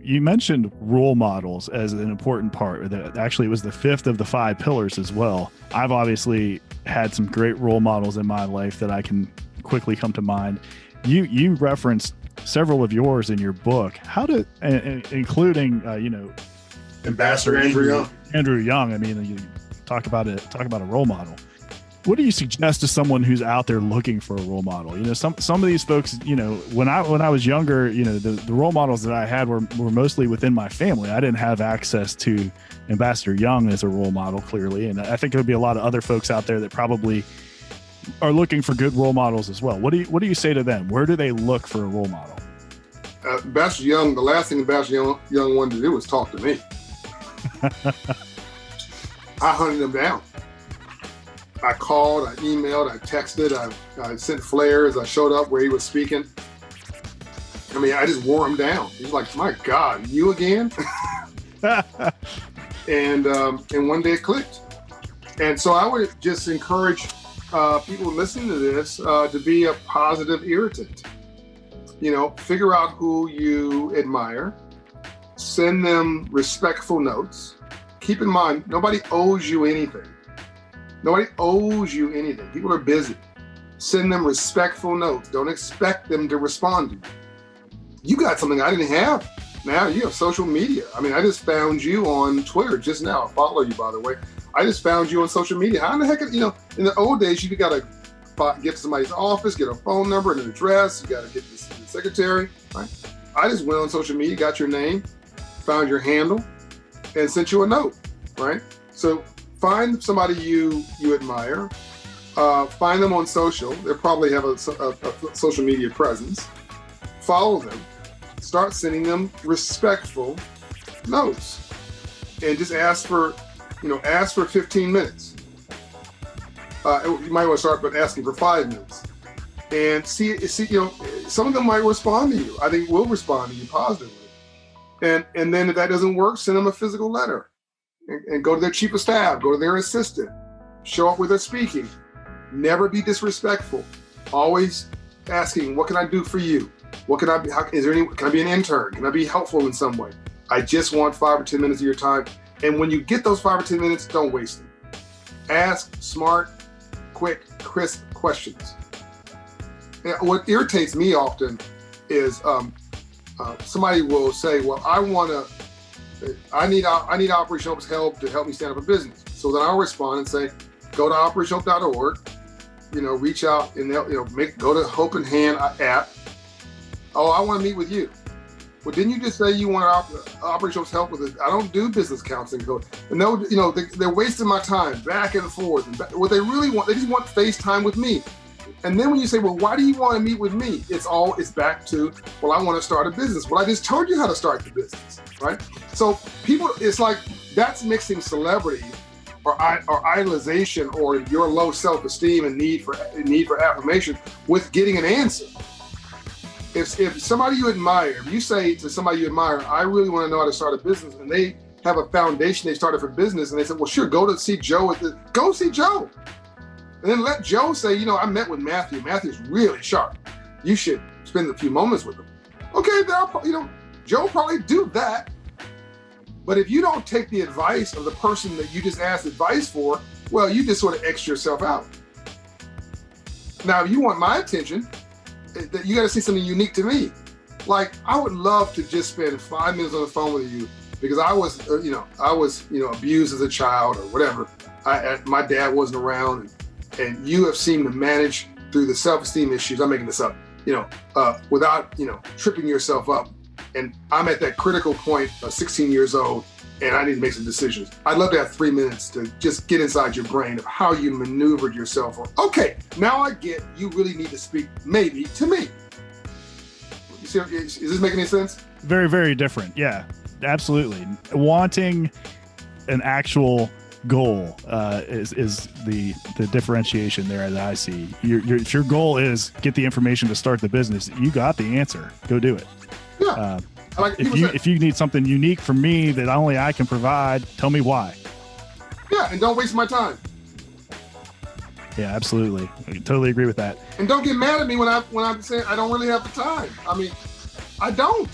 you mentioned role models as an important part. Actually, it was the fifth of the five pillars as well. I've obviously had some great role models in my life that I can quickly come to mind. You referenced several of yours in your book. How to, including Ambassador Andrew Young. Andrew Young. I mean, you talk about a role model. What do you suggest to someone who's out there looking for a role model? Some of these folks, when I was younger, the role models that I had were mostly within my family. I didn't have access to Ambassador Young as a role model, clearly. And I think there'll be a lot of other folks out there that probably are looking for good role models as well. What do you say to them? Where do they look for a role model? Ambassador Young, the last thing Ambassador Young wanted to do was talk to me. I hunted him down. I called, I emailed, I texted, I sent flares, I showed up where he was speaking. I mean, I just wore him down. He's like, my God, you again? And one day it clicked. And so I would just encourage people listening to this to be a positive irritant. Figure out who you admire, send them respectful notes. Keep in mind, nobody owes you anything. Nobody owes you anything. People are busy. Send them respectful notes. Don't expect them to respond to you. You got something I didn't have. Now you have social media. I mean, I just found you on Twitter just now. I follow you, by the way. I just found you on social media. How in the heck, in the old days, you got to get to somebody's office, get a phone number and an address. You got to get the secretary, right? I just went on social media, got your name, found your handle, and sent you a note, right? So find somebody you admire, find them on social. They probably have a social media presence. Follow them, start sending them respectful notes, and just ask for 15 minutes. You might want to start by asking for 5 minutes, and see. Some of them might respond to you. I think will respond to you positively, and then if that doesn't work, send them a physical letter. And go to their chief of staff, go to their assistant, show up with their speaking. Never be disrespectful. Always asking, what can I do for you? What can I be? Can I be an intern? Can I be helpful in some way? I just want 5 or 10 minutes of your time. And when you get those 5 or 10 minutes, don't waste them. Ask smart, quick, crisp questions. And what irritates me often is somebody will say, well, I need Operation Hope's help to help me stand up a business. So then I'll respond and say, go to operationhope.org, reach out and go to Hope in Hand app. Oh, I want to meet with you. Well, didn't you just say you want Operation Hope's help with it? I don't do business counseling. And they're wasting my time back and forth. And what they really want, they just want FaceTime with me. And then when you say, well, why do you want to meet with me? It's back to, well, I want to start a business. Well, I just told you how to start the business, right? So people, it's like that's mixing celebrity or idolization or your low self-esteem and need for affirmation with getting an answer. If somebody you admire, if you say to somebody you admire, I really want to know how to start a business, and they have a foundation they started for business, and they said, well, sure, go to see Joe go see Joe. And then let Joe say, I met with Matthew. Matthew's really sharp. You should spend a few moments with him. Okay, Joe will probably do that. But if you don't take the advice of the person that you just asked advice for, well, you just sort of X yourself out. Now, if you want my attention, you got to see something unique to me. Like, I would love to just spend 5 minutes on the phone with you because I was abused as a child or whatever. My dad wasn't around. And you have seemed to manage through the self-esteem issues, I'm making this up, without, tripping yourself up. And I'm at that critical point of 16 years old, and I need to make some decisions. I'd love to have 3 minutes to just get inside your brain of how you maneuvered yourself. Okay, now I get you really need to speak maybe to me. You see, is this making any sense? Very, very different. Yeah, absolutely. Wanting an actual goal is the differentiation there that I see. If your goal is get the information to start the business, you got the answer. Go do it. Yeah. If you need something unique from me that only I can provide, tell me why. Yeah, and don't waste my time. Yeah, absolutely. I totally agree with that. And don't get mad at me when I'm saying I don't really have the time. I mean, I don't.